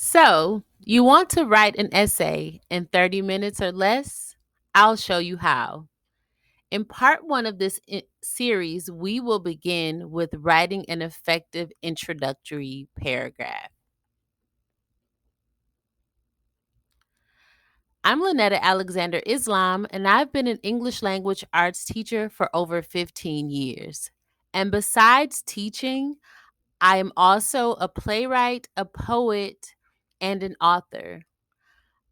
So, you want to write an essay in 30 minutes or less? I'll show you how. In part one of this series, we will begin with writing an effective introductory paragraph. I'm Lynetta Alexander Islam, and I've been an English language arts teacher for over 15 years. And besides teaching, I am also a playwright, a poet, and an author.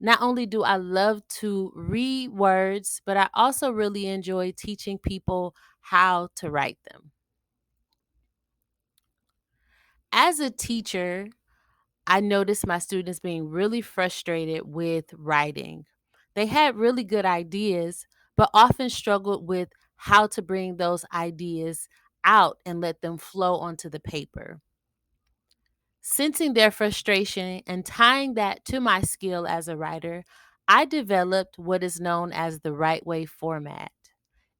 Not only do I love to read words, but I also really enjoy teaching people how to write them. As a teacher, I noticed my students being really frustrated with writing. They had really good ideas, but often struggled with how to bring those ideas out and let them flow onto the paper. Sensing their frustration and tying that to my skill as a writer, I developed what is known as the right way format.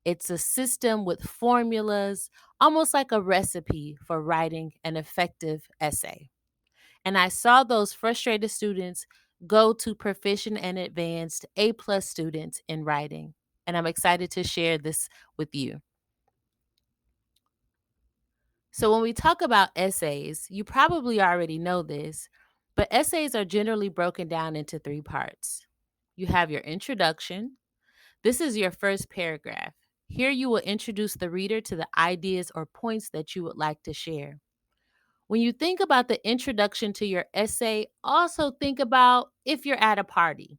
It's a system with formulas, almost like a recipe for writing an effective essay. And I saw those frustrated students go to proficient and advanced A+ students in writing. And I'm excited to share this with you. So, when we talk about essays, you probably already know this, but essays are generally broken down into three parts. You have your introduction. This is your first paragraph. Here you will introduce the reader to the ideas or points that you would like to share. When you think about the introduction to your essay, also think about if you're at a party.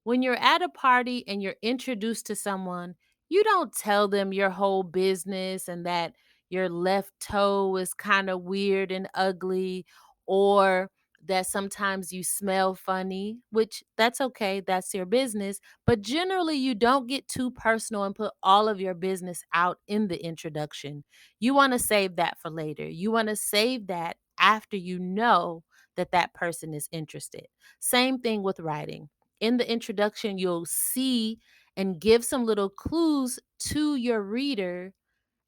When you're at a party and you're introduced to someone, you don't tell them your whole business and that your left toe is kind of weird and ugly, or that sometimes you smell funny, which that's okay, that's your business. But generally, you don't get too personal and put all of your business out in the introduction. You want to save that for later. You want to save that after you know that that person is interested. Same thing with writing. In the introduction, you'll see and give some little clues to your reader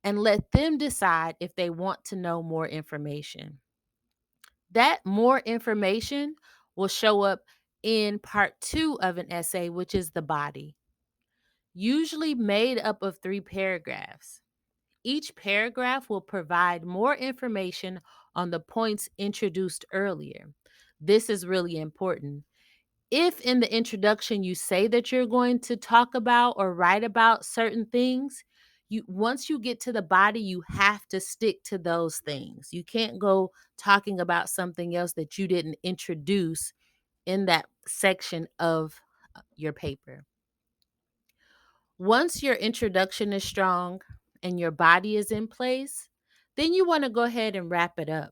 and let them decide if they want to know more information. That more information will show up in part two of an essay, which is the body, usually made up of 3 paragraphs. Each paragraph will provide more information on the points introduced earlier. This is really important. If in the introduction you say that you're going to talk about or write about certain things, you once you get to the body, you have to stick to those things. You can't go talking about something else that you didn't introduce in that section of your paper. Once your introduction is strong and your body is in place, then you want to go ahead and wrap it up.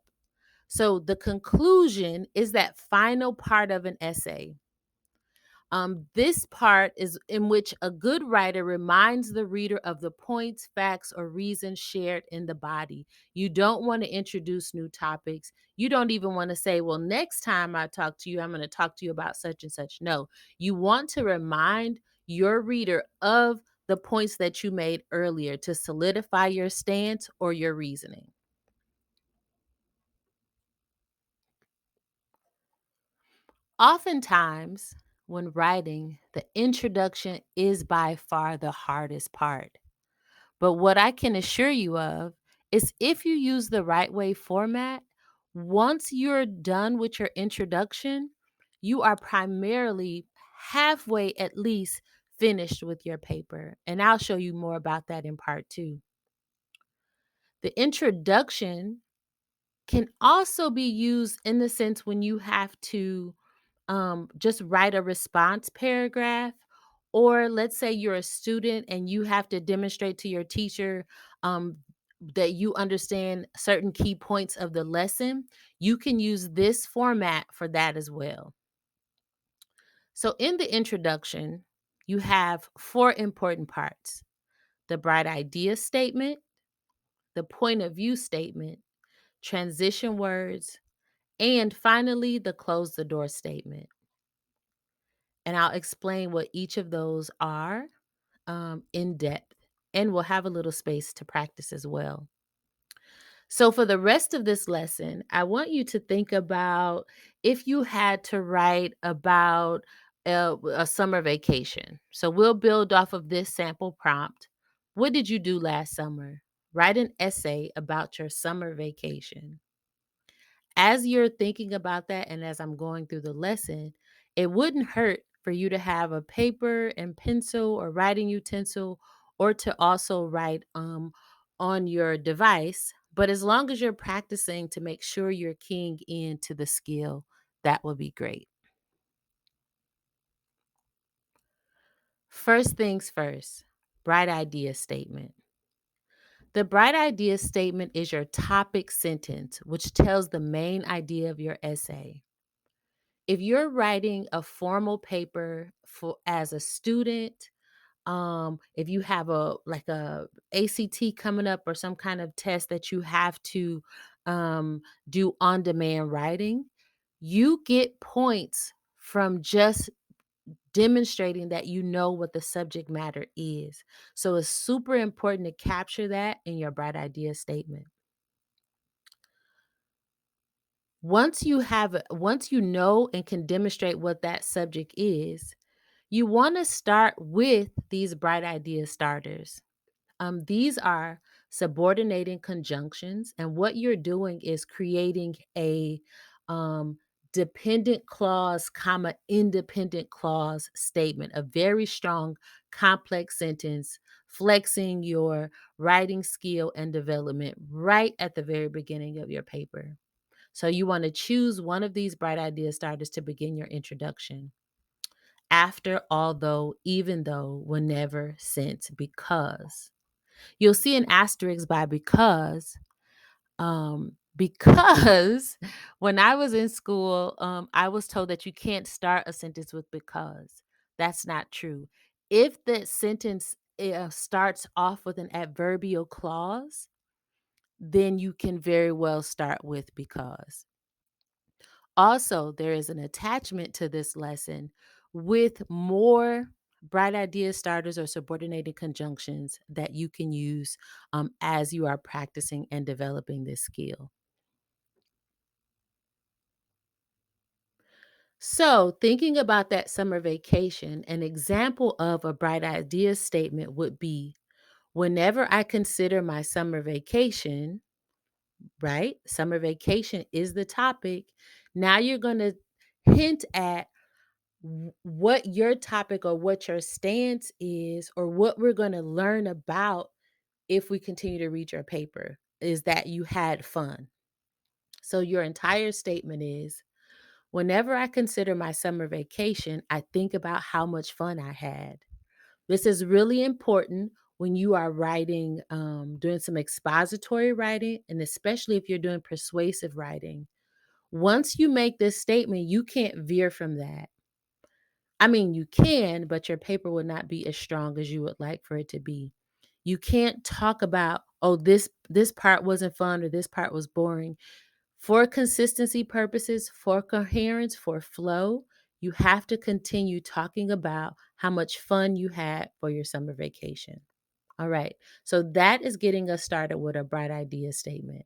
So the conclusion is that final part of an essay. This part is in which a good writer reminds the reader of the points, facts, or reasons shared in the body. You don't want to introduce new topics. You don't even want to say, well, next time I talk to you, I'm going to talk to you about such and such. No, you want to remind your reader of the points that you made earlier to solidify your stance or your reasoning. Oftentimes, when writing, the introduction is by far the hardest part. But what I can assure you of is if you use the right way format, once you're done with your introduction, you are primarily halfway at least finished with your paper. And I'll show you more about that in part two. The introduction can also be used in the sense when you have to just write a response paragraph. Or let's say you're a student and you have to demonstrate to your teacher um, that you understand certain key points of the lesson. You can use this format for that as well. So, in the introduction, you have 4 important parts: the bright idea statement, the point of view statement, transition words, and finally, the close the door statement. And I'll explain what each of those are in depth, and we'll have a little space to practice as well. So, for the rest of this lesson, I want you to think about if you had to write about a summer vacation. So, we'll build off of this sample prompt. What did you do last summer? Write an essay about your summer vacation. As you're thinking about that, and as I'm going through the lesson, it wouldn't hurt for you to have a paper and pencil or writing utensil, or to also write on your device. But as long as you're practicing to make sure you're keying into the skill, that will be great. First things first, bright idea statement. The bright idea statement is your topic sentence, which tells the main idea of your essay. If you're writing a formal paper for as a student, if you have a like a ACT coming up or some kind of test that you have to um, do on demand writing, you get points from just demonstrating that you know what the subject matter is. So it's super important to capture that in your bright idea statement. Once you know and can demonstrate what that subject is, you want to start with these bright idea starters. These are subordinating conjunctions, and what you're doing is creating a um, dependent clause, comma, independent clause statement, a very strong, complex sentence, flexing your writing skill and development right at the very beginning of your paper. So you want to choose one of these bright idea starters to begin your introduction. After, although, even though, whenever, since, because. You'll see an asterisk by because when I was in school, I was told that you can't start a sentence with because. That's not true. If the sentence starts off with an adverbial clause, then you can very well start with because. Also, there is an attachment to this lesson with more bright idea starters or subordinated conjunctions that you can use as you are practicing and developing this skill. So, thinking about that summer vacation, an example of a bright idea statement would be whenever I consider my summer vacation, right? Summer vacation is the topic. Now you're going to hint at what your topic or what your stance is, or what we're going to learn about if we continue to read your paper, is that you had fun. So your entire statement is whenever I consider my summer vacation, I think about how much fun I had. This is really important when you are writing, doing some expository writing, and especially if you're doing persuasive writing. Once you make this statement, you can't veer from that. I mean, you can, but your paper would not be as strong as you would like for it to be. You can't talk about, oh, this part wasn't fun or this part was boring. For consistency purposes, for coherence, for flow, you have to continue talking about how much fun you had for your summer vacation. All right. So that is getting us started with a bright idea statement.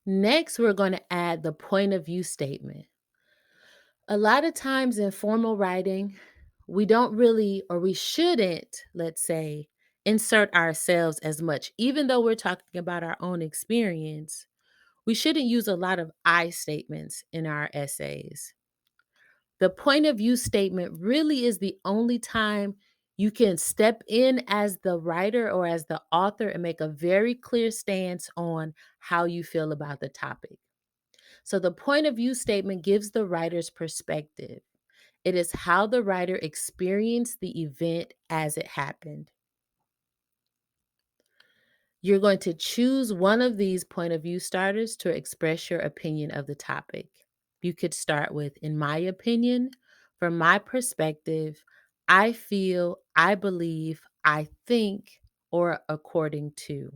Next, we're going to add the point of view statement. A lot of times in formal writing, we don't really, or we shouldn't, let's say, insert ourselves as much. Even though we're talking about our own experience, we shouldn't use a lot of I statements in our essays. The point of view statement really is the only time you can step in as the writer or as the author and make a very clear stance on how you feel about the topic. So the point of view statement gives the writer's perspective. It is how the writer experienced the event as it happened. You're going to choose one of these point of view starters to express your opinion of the topic. You could start with, in my opinion, from my perspective, I feel, I believe, I think, or according to.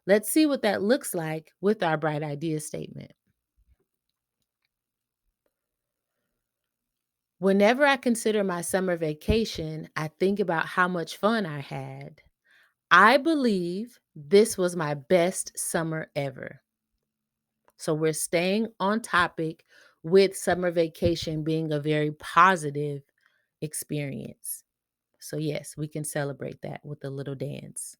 Let's see what that looks like with our bright idea statement. Whenever I consider my summer vacation, I think about how much fun I had. I believe this was my best summer ever. So we're staying on topic with summer vacation being a very positive experience. So, yes, we can celebrate that with a little dance.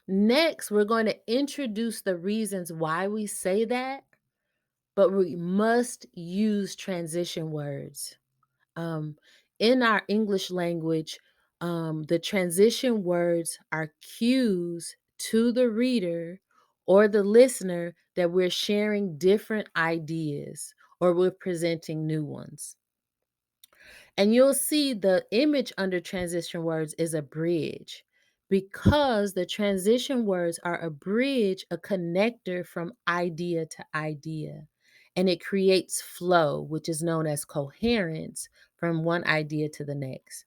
Next, we're going to introduce the reasons why we say that, but we must use transition words. Um, in our English language, the transition words are cues to the reader or the listener that we're sharing different ideas or we're presenting new ones. And you'll see the image under transition words is a bridge because the transition words are a bridge, a connector from idea to idea. And it creates flow, which is known as coherence from one idea to the next.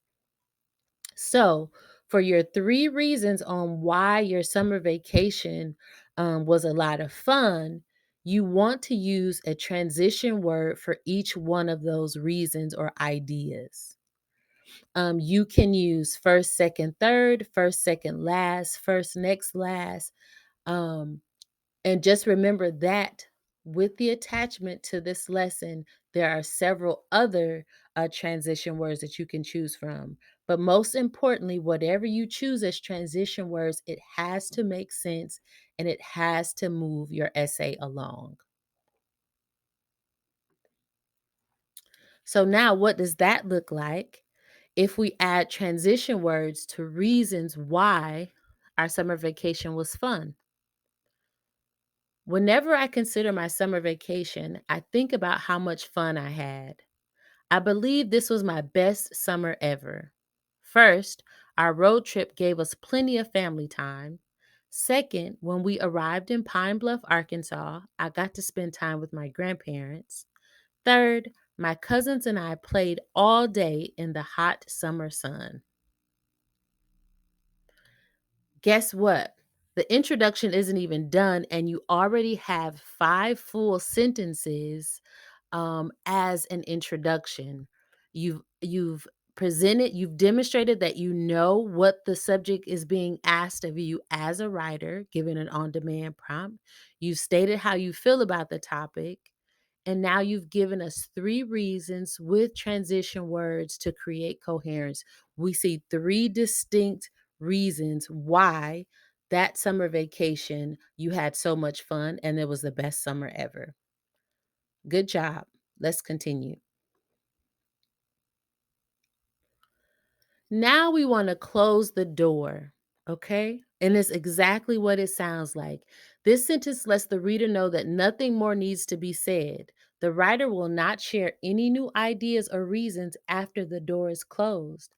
So, for your three reasons on why your summer vacation was a lot of fun, you want to use a transition word for each one of those reasons or ideas. You can use first, second, third, first, second, last, first, next, last. Um, and just remember that with the attachment to this lesson, there are several other transition words that you can choose from. But most importantly, whatever you choose as transition words, it has to make sense and it has to move your essay along. So now what does that look like if we add transition words to reasons why our summer vacation was fun? Whenever I consider my summer vacation, I think about how much fun I had. I believe this was my best summer ever. First, our road trip gave us plenty of family time. Second, when we arrived in Pine Bluff, Arkansas, I got to spend time with my grandparents. Third, my cousins and I played all day in the hot summer sun. Guess what? The introduction isn't even done, and you already have five full sentences as an introduction. You've presented, you've demonstrated that you know what the subject is being asked of you as a writer, given an on-demand prompt. You've stated how you feel about the topic. And now you've given us three reasons with transition words to create coherence. We see three distinct reasons why that summer vacation you had so much fun and it was the best summer ever. Good job. Let's continue. Now we want to close the door, okay? And it's exactly what it sounds like. This sentence lets the reader know that nothing more needs to be said. The writer will not share any new ideas or reasons after the door is closed.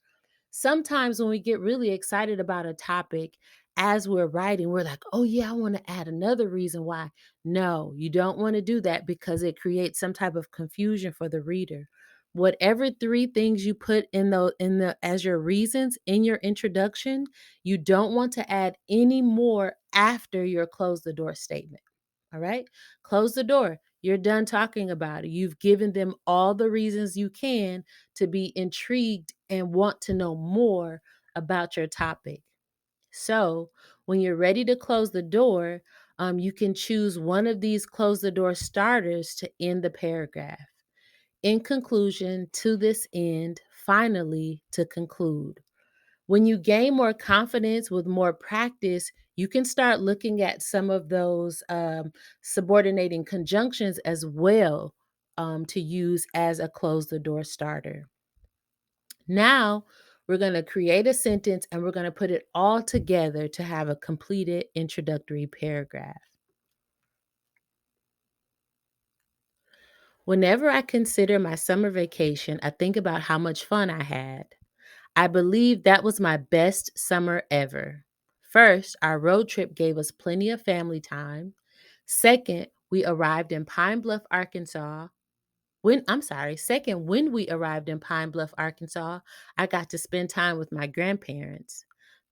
Sometimes when we get really excited about a topic as we're writing, we're like, oh, yeah, I want to add another reason why. No, you don't want to do that because it creates some type of confusion for the reader. Whatever three things you put in the as your reasons in your introduction, you don't want to add any more after your close the door statement. All right? Close the door. You're done talking about it. You've given them all the reasons you can to be intrigued and want to know more about your topic. So, when you're ready to close the door, you can choose one of these close the door starters to end the paragraph. In conclusion, to this end, finally, to conclude. When you gain more confidence with more practice, you can start looking at some of those subordinating conjunctions as well to use as a close the door starter. Now, we're going to create a sentence and we're going to put it all together to have a completed introductory paragraph. Whenever I consider my summer vacation, I think about how much fun I had. I believe that was my best summer ever. First, our road trip gave us plenty of family time. Second, we arrived in Pine Bluff, Arkansas. When we arrived in Pine Bluff, Arkansas, I got to spend time with my grandparents.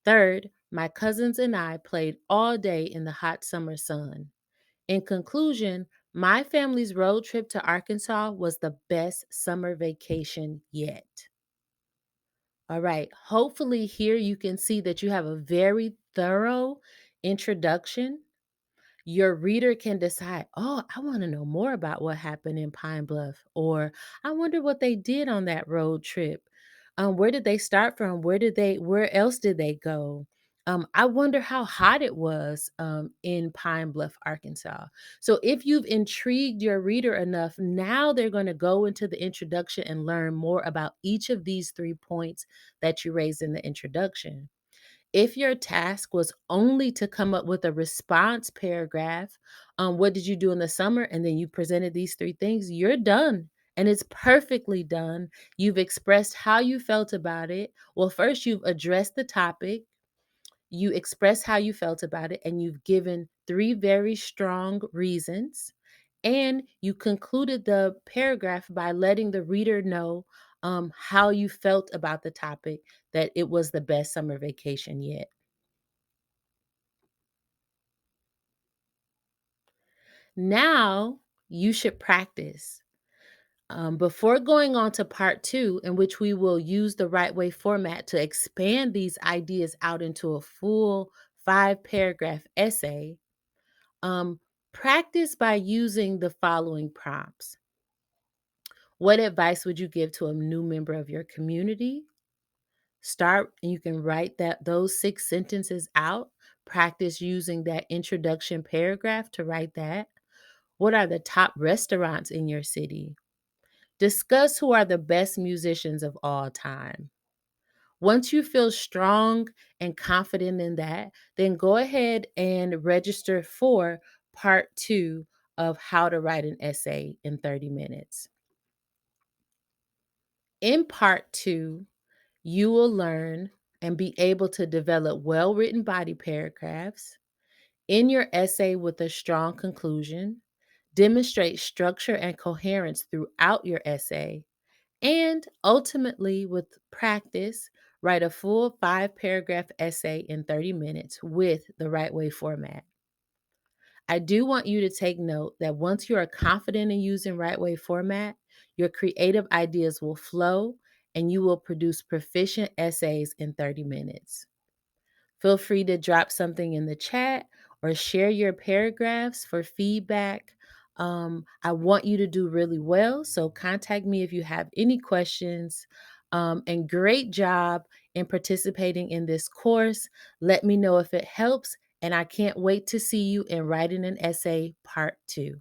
Third, my cousins and I played all day in the hot summer sun. In conclusion, my family's road trip to Arkansas was the best summer vacation yet. All right. Hopefully, here you can see that you have a very thorough introduction. Your reader can decide, oh, I want to know more about what happened in Pine Bluff, or I wonder what they did on that road trip. Where did they start from? Where else did they go? I wonder how hot it was in Pine Bluff, Arkansas. So if you've intrigued your reader enough, now they're going to go into the introduction and learn more about each of these 3 points that you raised in the introduction. If your task was only to come up with a response paragraph, what did you do in the summer? And then you presented these 3 things, you're done. And it's perfectly done. You've expressed how you felt about it. Well, first, you've addressed the topic, you expressed how you felt about it, and you've given 3 very strong reasons. And you concluded the paragraph by letting the reader know how you felt about the topic, that it was the best summer vacation yet. Now you should practice. Before going on to part two, in which we will use the right way format to expand these ideas out into a full 5 paragraph essay, um, practice by using the following prompts. What advice would you give to a new member of your community? Start, and you can write those 6 sentences out. Practice using that introduction paragraph to write that. What are the top restaurants in your city? Discuss who are the best musicians of all time. Once you feel strong and confident in that, then go ahead and register for part two of how to write an essay in 30 minutes. In part two, you will learn and be able to develop well written body paragraphs in your essay with a strong conclusion, demonstrate structure and coherence throughout your essay, and ultimately, with practice, write a full 5 paragraph essay in 30 minutes with the right way format. I do want you to take note that once you are confident in using right way format, your creative ideas will flow and you will produce proficient essays in 30 minutes. Feel free to drop something in the chat or share your paragraphs for feedback. I want you to do really well, so contact me if you have any questions. And great job in participating in this course. Let me know if it helps, and I can't wait to see you in writing an essay part two.